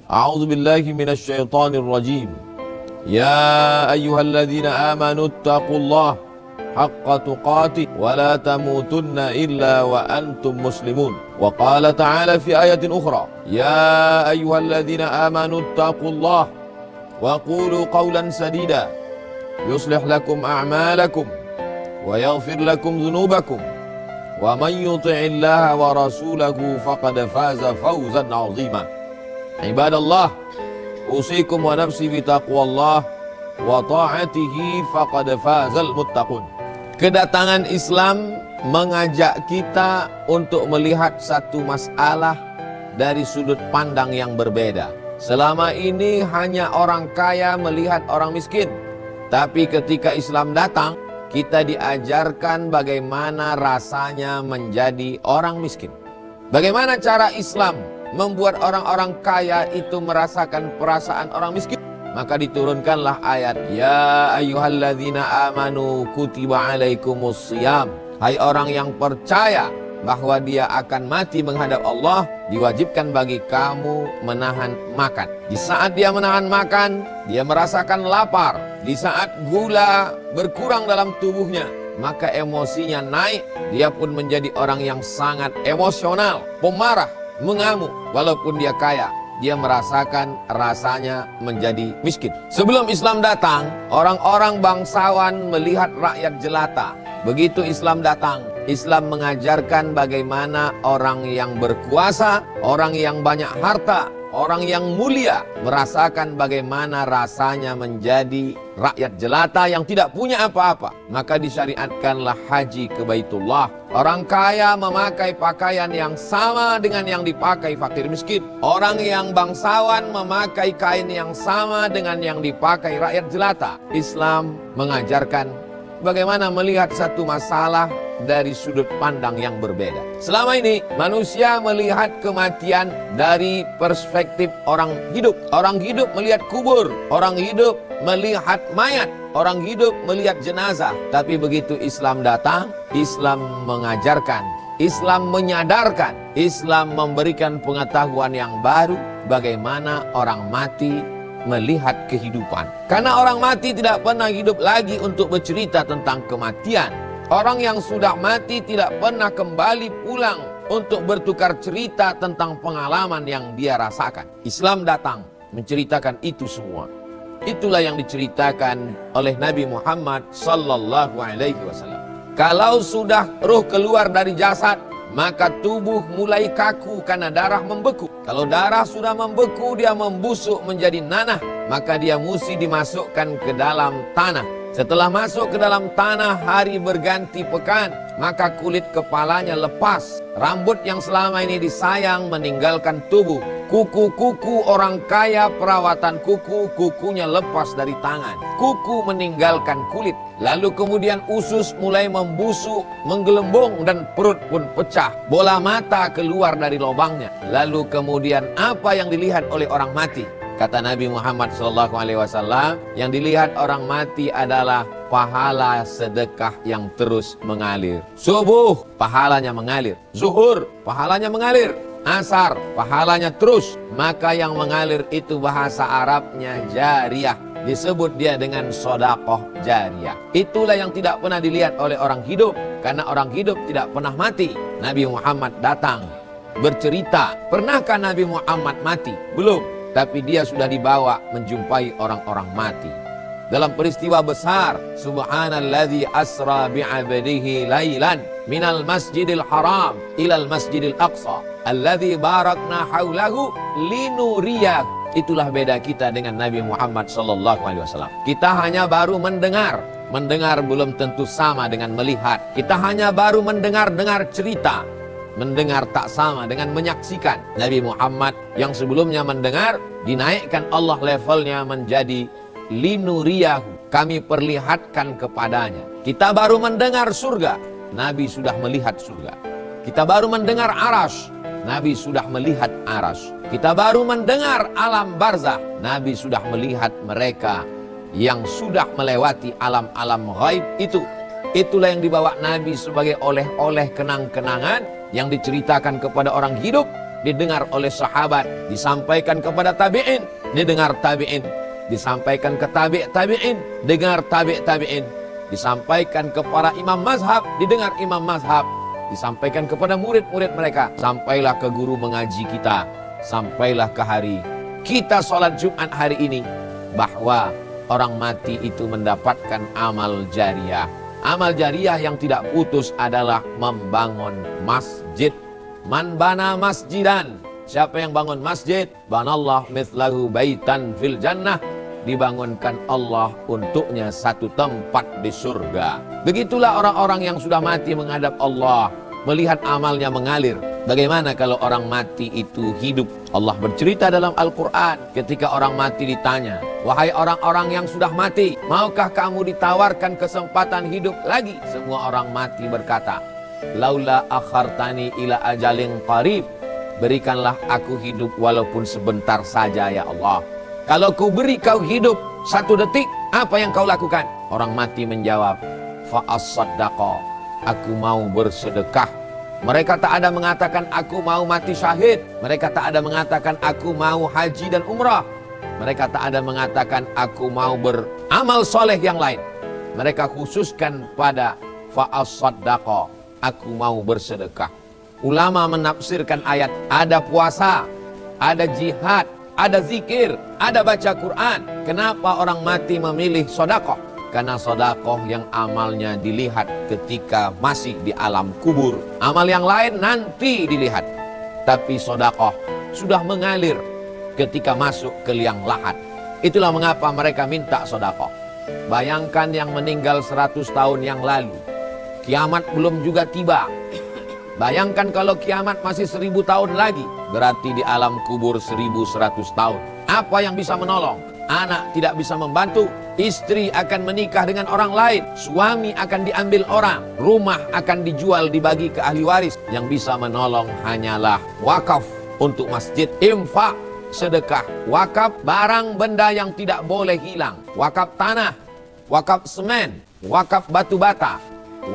A'udzu billahi minasy syaithanir rajim. Ya ayyuhalladzina amanu taqullaha haqqa tuqatih wa la tamutunna illa wa antum muslimun. Wa qala ta'ala fi ayatin ukhra, ya ayyuhalladzina amanu taqullaha wa qulu qawlan sadida yuslih lakum a'malakum wa yaghfir lakum dhunubakum wa man yuti'illaha wa rasulahu faqad faza fawzan 'azima. Ibadallah, usikum wa nafsi bitaqwallah wa ta'atihi faqad fazal muttaqun. Kedatangan Islam mengajak kita untuk melihat satu masalah dari sudut pandang yang berbeda. Selama ini hanya orang kaya melihat orang miskin. Tapi ketika Islam datang, kita diajarkan bagaimana rasanya menjadi orang miskin. Bagaimana cara Islam membuat orang-orang kaya itu merasakan perasaan orang miskin? Maka diturunkanlah ayat, ya ayyuhalladzina amanu kutiba alaikumus syiyam. Hai orang yang percaya bahwa dia akan mati menghadap Allah, diwajibkan bagi kamu menahan makan. Di saat dia menahan makan, dia merasakan lapar. Di saat gula berkurang dalam tubuhnya, maka emosinya naik. Dia pun menjadi orang yang sangat emosional, pemarah, mengamuk. Walaupun dia kaya, dia merasakan rasanya menjadi miskin. Sebelum Islam datang, orang-orang bangsawan melihat rakyat jelata. Begitu Islam datang, Islam mengajarkan bagaimana orang yang berkuasa, orang yang banyak harta, orang yang mulia merasakan bagaimana rasanya menjadi rakyat jelata yang tidak punya apa-apa. Maka disyariatkanlah haji ke Baitullah. Orang kaya memakai pakaian yang sama dengan yang dipakai fakir miskin. Orang yang bangsawan memakai kain yang sama dengan yang dipakai rakyat jelata. Islam mengajarkan bagaimana melihat satu masalah dari sudut pandang yang berbeda. Selama ini manusia melihat kematian dari perspektif orang hidup. Orang hidup melihat kubur, orang hidup melihat mayat, orang hidup melihat jenazah. Tapi begitu Islam datang, Islam mengajarkan, Islam menyadarkan, Islam memberikan pengetahuan yang baru bagaimana orang mati melihat kehidupan. Karena orang mati tidak pernah hidup lagi untuk bercerita tentang kematian. Orang yang sudah mati tidak pernah kembali pulang untuk bertukar cerita tentang pengalaman yang dia rasakan. Islam datang menceritakan itu semua. Itulah yang diceritakan oleh Nabi Muhammad sallallahu alaihi wasallam. Kalau sudah ruh keluar dari jasad, maka tubuh mulai kaku karena darah membeku. Kalau darah sudah membeku, dia membusuk menjadi nanah, maka dia mesti dimasukkan ke dalam tanah. Setelah masuk ke dalam tanah, hari berganti pekan, maka kulit kepalanya lepas. Rambut yang selama ini disayang meninggalkan tubuh. Kuku-kuku orang kaya, perawatan kuku, kukunya lepas dari tangan. Kuku meninggalkan kulit. Lalu kemudian usus mulai membusuk, menggelembung, dan perut pun pecah. Bola mata keluar dari lubangnya. Lalu kemudian apa yang dilihat oleh orang mati? Kata Nabi Muhammad SAW, yang dilihat orang mati adalah pahala sedekah yang terus mengalir. Subuh, pahalanya mengalir. Zuhur, pahalanya mengalir. Asar, pahalanya terus. Maka yang mengalir itu bahasa Arabnya jariyah. Disebut dia dengan sodakoh jariyah. Itulah yang tidak pernah dilihat oleh orang hidup. Karena orang hidup tidak pernah mati. Nabi Muhammad datang bercerita. Pernahkah Nabi Muhammad mati? Belum. Tapi dia sudah dibawa menjumpai orang-orang mati. Dalam peristiwa besar, subhanalladzi asra bi'abdihi lailan minal masjidil haram ilal masjidil aqsa alladzi barakna haulahu linuriyah. Itulah beda kita dengan Nabi Muhammad SAW. Kita hanya baru mendengar. Mendengar belum tentu sama dengan melihat. Kita hanya baru mendengar cerita. Mendengar tak sama dengan menyaksikan. Nabi Muhammad yang sebelumnya mendengar, dinaikkan Allah levelnya menjadi linuriyahu. Kami perlihatkan kepadanya. Kita baru mendengar surga, Nabi sudah melihat surga. Kita baru mendengar arasy, Nabi sudah melihat arasy. Kita baru mendengar alam barzah, Nabi sudah melihat mereka yang sudah melewati alam-alam ghaib itu. Itulah yang dibawa Nabi sebagai oleh-oleh kenang-kenangan yang diceritakan kepada orang hidup didengar oleh sahabat, disampaikan kepada tabi'in, didengar tabi'in, disampaikan ke tabi'in, dengar tabi'in, disampaikan kepada imam mazhab, didengar imam mazhab, disampaikan kepada murid-murid mereka, sampailah ke guru mengaji kita, sampailah ke hari kita sholat Jumat hari ini, bahwa orang mati itu mendapatkan amal jariah. Amal jariah yang tidak putus adalah membangun masjid. Man bana masjidan, siapa yang bangun masjid, banallah mithlahu baitan fil jannah, dibangunkan Allah untuknya satu tempat di surga. Begitulah orang-orang yang sudah mati menghadap Allah, melihat amalnya mengalir. Bagaimana kalau orang mati itu hidup? Allah bercerita dalam Al-Quran ketika orang mati ditanya, wahai orang-orang yang sudah mati, maukah kamu ditawarkan kesempatan hidup lagi? Semua orang mati berkata, laula akhartani ila ajalin qarib, berikanlah aku hidup walaupun sebentar saja ya Allah. Kalau ku beri kau hidup 1 detik, apa yang kau lakukan? Orang mati menjawab, fa'as-saddaqa, aku mau bersedekah. Mereka tak ada mengatakan aku mau mati syahid. Mereka tak ada mengatakan aku mau haji dan umrah. Mereka tak ada mengatakan aku mau beramal soleh yang lain. Mereka khususkan pada fa'as-saddaqa, aku mau bersedekah. Ulama menafsirkan ayat, ada puasa, ada jihad, ada zikir, ada baca Quran. Kenapa orang mati memilih sedekah? Karena sedekah yang amalnya dilihat ketika masih di alam kubur. Amal yang lain nanti dilihat. Tapi sedekah sudah mengalir ketika masuk ke liang lahat. Itulah mengapa mereka minta sedekah. Bayangkan yang meninggal 100 tahun yang lalu, kiamat belum juga tiba. Bayangkan kalau kiamat masih 1000 tahun lagi, berarti di alam kubur 1100 tahun. Apa yang bisa menolong? Anak tidak bisa membantu, istri akan menikah dengan orang lain, suami akan diambil orang, rumah akan dijual dibagi ke ahli waris. Yang bisa menolong hanyalah wakaf untuk masjid, infak, sedekah, wakaf barang benda yang tidak boleh hilang, wakaf tanah, wakaf semen, wakaf batu bata,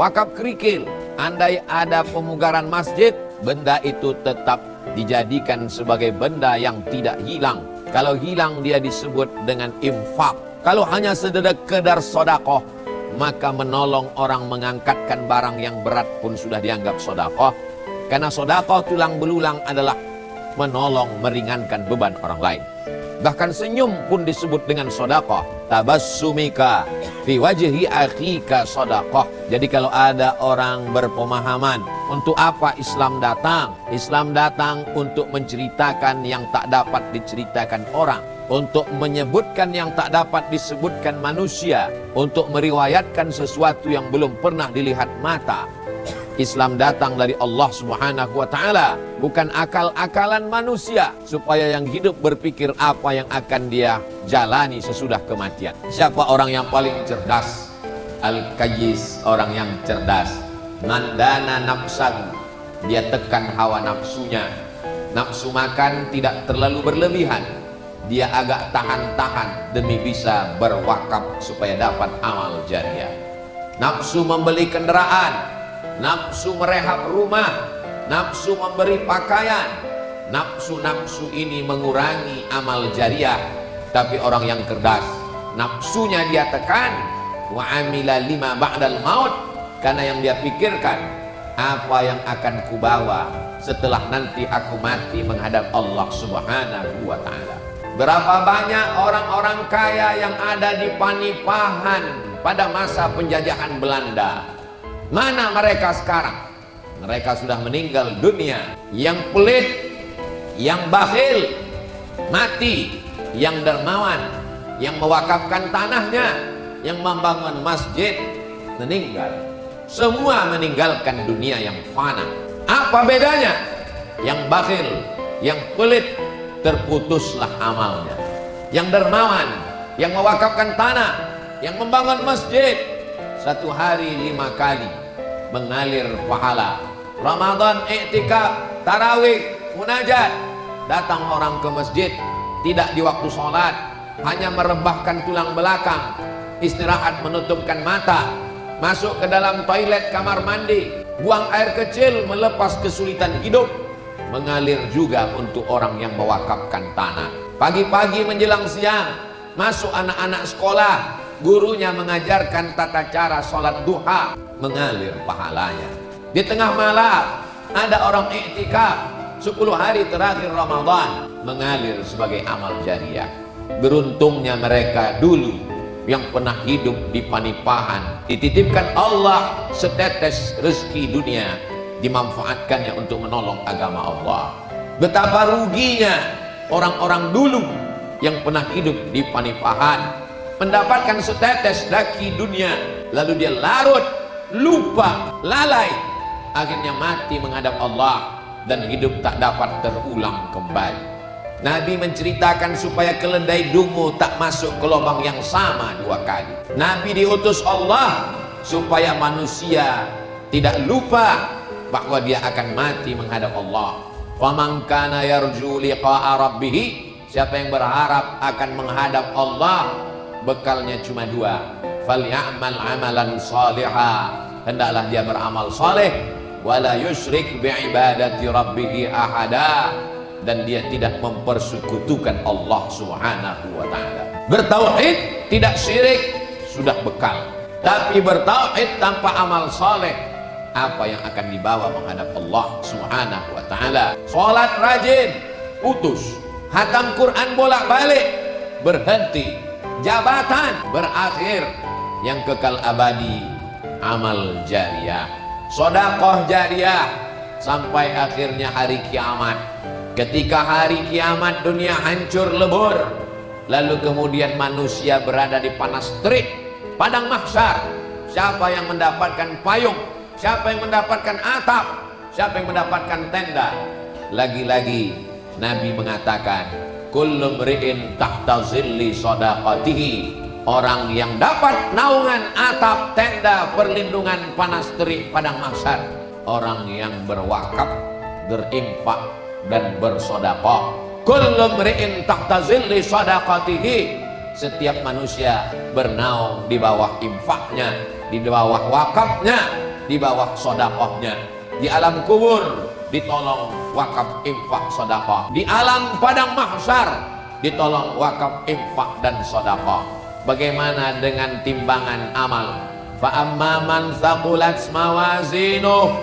wakaf kerikil. Andai ada pemugaran masjid, benda itu tetap dijadikan sebagai benda yang tidak hilang. Kalau hilang dia disebut dengan infak. Kalau hanya sekedar sedekah, maka menolong orang mengangkatkan barang yang berat pun sudah dianggap sedekah. Karena sedekah tulang belulang adalah menolong meringankan beban orang lain. Bahkan senyum pun disebut dengan sedekah. Tabassumika fi wajhi akhika sedekah. Jadi kalau ada orang berpemahaman, untuk apa Islam datang? Islam datang untuk menceritakan yang tak dapat diceritakan orang, untuk menyebutkan yang tak dapat disebutkan manusia, untuk meriwayatkan sesuatu yang belum pernah dilihat mata. Islam datang dari Allah Subhanahu wa ta'ala, bukan akal-akalan manusia, supaya yang hidup berpikir apa yang akan dia jalani sesudah kematian. Siapa orang yang paling cerdas? Al-Qayyis, orang yang cerdas. Mandana nafsahu, dia tekan hawa nafsunya. Nafsu makan tidak terlalu berlebihan, dia agak tahan-tahan demi bisa berwakaf supaya dapat amal jariah. Nafsu membeli kendaraan, nafsu merehab rumah, nafsu memberi pakaian. Nafsu-nafsu ini mengurangi amal jariah. Tapi orang yang cerdas, nafsunya dia tekan, wa amila lima ba'dal maut, karena yang dia pikirkan, apa yang akan kubawa setelah nanti aku mati menghadap Allah Subhanahu wa ta'ala. Berapa banyak orang-orang kaya yang ada di Panipahan pada masa penjajahan Belanda? Mana mereka sekarang? Mereka sudah meninggal dunia. Yang pelit, yang bakhil, mati. Yang dermawan, yang mewakafkan tanahnya, yang membangun masjid, meninggal. Semua meninggalkan dunia yang fana. Apa bedanya? Yang bakhil, yang pelit, terputuslah amalnya. Yang dermawan, yang mewakafkan tanah, yang membangun masjid, 1 hari 5 kali mengalir pahala. Ramadan, iktikaf, tarawih, munajat. Datang orang ke masjid, tidak di waktu sholat, hanya merebahkan tulang belakang, istirahat menutupkan mata, masuk ke dalam toilet kamar mandi, buang air kecil melepas kesulitan hidup, mengalir juga untuk orang yang mewakafkan tanah. Pagi-pagi menjelang siang, masuk anak-anak sekolah, gurunya mengajarkan tata cara sholat duha, mengalir pahalanya. Di tengah malam, ada orang iktikaf 10 hari terakhir Ramadan, mengalir sebagai amal jariah. Beruntungnya mereka dulu yang pernah hidup di panipahan, dititipkan Allah setetes rezeki dunia, dimanfaatkannya untuk menolong agama Allah. Betapa ruginya orang-orang dulu yang pernah hidup di panipahan, mendapatkan setetes rezeki dunia, lalu dia larut, lupa, lalai, akhirnya mati menghadap Allah dan hidup tak dapat terulang kembali. Nabi menceritakan supaya keledai dungu tak masuk ke lubang yang sama 2 kali. Nabi diutus Allah supaya manusia tidak lupa bahwa dia akan mati menghadap Allah. Faman kana yarju liqa'a rabbih, siapa yang berharap akan menghadap Allah, bekalnya cuma 2. Falyamal amalan salihah, hendaklah dia beramal saleh, wala yusyrik biibadati rabbih ahada, dan dia tidak mempersekutukan Allah Subhanahu wa taala. Bertauhid, tidak syirik, sudah bekal. Tapi bertauhid tanpa amal saleh, apa yang akan dibawa menghadap Allah Subhanahu wa taala? Salat rajin, putus. Hatam Quran bolak-balik, berhenti. Jabatan berakhir. Yang kekal abadi, amal jariah. Sedekah jariah sampai akhirnya hari kiamat. Ketika hari kiamat dunia hancur lebur, lalu kemudian manusia berada di panas terik, padang mahsyar. Siapa yang mendapatkan payung? Siapa yang mendapatkan atap? Siapa yang mendapatkan tenda? Lagi-lagi Nabi mengatakan, kullu mri'in tahta zilli shadaqatihi, orang yang dapat naungan atap, tenda, perlindungan panas terik padang mahsyar, orang yang berwakaf, berinfak dan bersedekah. Kullu mri'in tahta zilli shadaqatihi, setiap manusia bernaung di bawah infaknya, di bawah wakafnya, di bawah sedekahnya. Di alam kubur ditolong wakaf, infak, sedekah. Di alam padang mahsyar ditolong wakaf, infak dan sedekah. Bagaimana dengan timbangan amal? Fa amma man thaqulat mawazinuh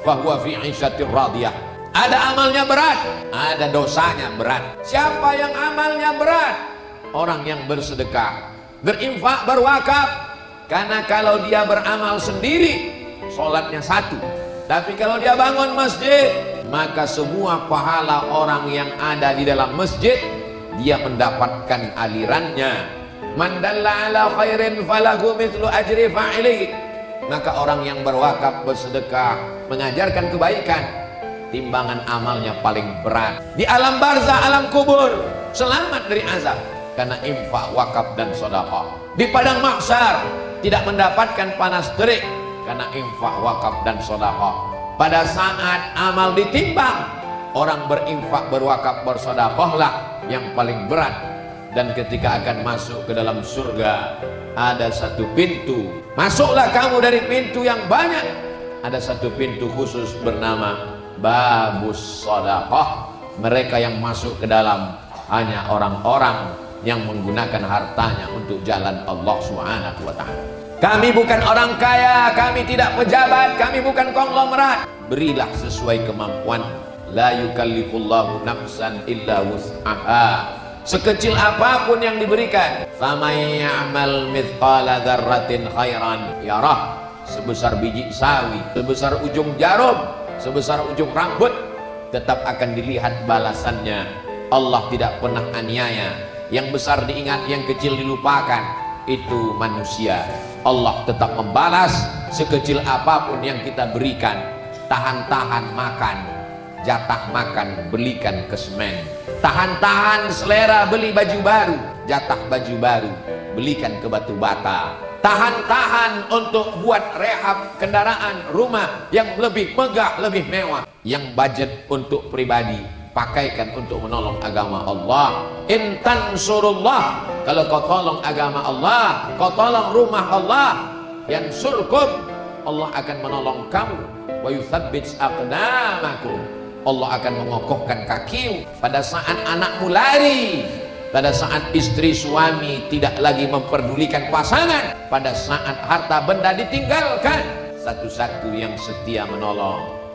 fa huwa fi 'ishatir radiyah. Ada amalnya berat, ada dosanya berat. Siapa yang amalnya berat? Orang yang bersedekah, berinfak, berwakaf. Karena kalau dia beramal sendiri, sholatnya 1. Tapi kalau dia bangun masjid, maka semua pahala orang yang ada di dalam masjid, dia mendapatkan alirannya. Man dalla ala khairin falahu mithlu ajri fa'ilihi. Maka orang yang berwakaf, bersedekah, mengajarkan kebaikan, timbangan amalnya paling berat. Di alam barzah, alam kubur, selamat dari azab karena infak, wakaf dan sedekah. Di padang mahsyar tidak mendapatkan panas terik karena infak, wakaf dan sedekah. Pada saat amal ditimbang, orang berinfak, berwakaf, bersedekahlah yang paling berat. Dan ketika akan masuk ke dalam surga, ada satu pintu. Masuklah kamu dari pintu yang banyak. Ada satu pintu khusus bernama Babus Shadaqah. Mereka yang masuk ke dalam hanya orang-orang yang menggunakan hartanya untuk jalan Allah Subhanahu wa ta'ala. Kami bukan orang kaya, kami tidak pejabat, kami bukan konglomerat. Berilah sesuai kemampuan. La yukallifullahu nafsan illa wus'aha. Sekecil apapun yang diberikan. Faman ya'mal mithqala dzarratin khairan yarah. Sebesar biji sawi, sebesar ujung jarum, sebesar ujung rambut, tetap akan dilihat balasannya. Allah tidak pernah aniaya. Yang besar diingat, yang kecil dilupakan. Itu manusia. Allah tetap membalas sekecil apapun yang kita berikan. Tahan-tahan makan, jatah makan belikan ke semen. Tahan-tahan selera beli baju baru, jatah baju baru belikan ke batu bata. Tahan-tahan untuk buat rehab kendaraan, rumah yang lebih megah, lebih mewah. Yang budget untuk pribadi, pakaikan untuk menolong agama Allah. In tansurullah, kalau kau tolong agama Allah, kau tolong rumah Allah, yansurkum, Allah akan menolong kamu. Wa yuthabbit aqdamakum, Allah akan mengokohkan kakimu. Pada saat anakmu lari, pada saat istri suami tidak lagi memperdulikan pasangan, pada saat harta benda ditinggalkan, satu-satu yang setia menolong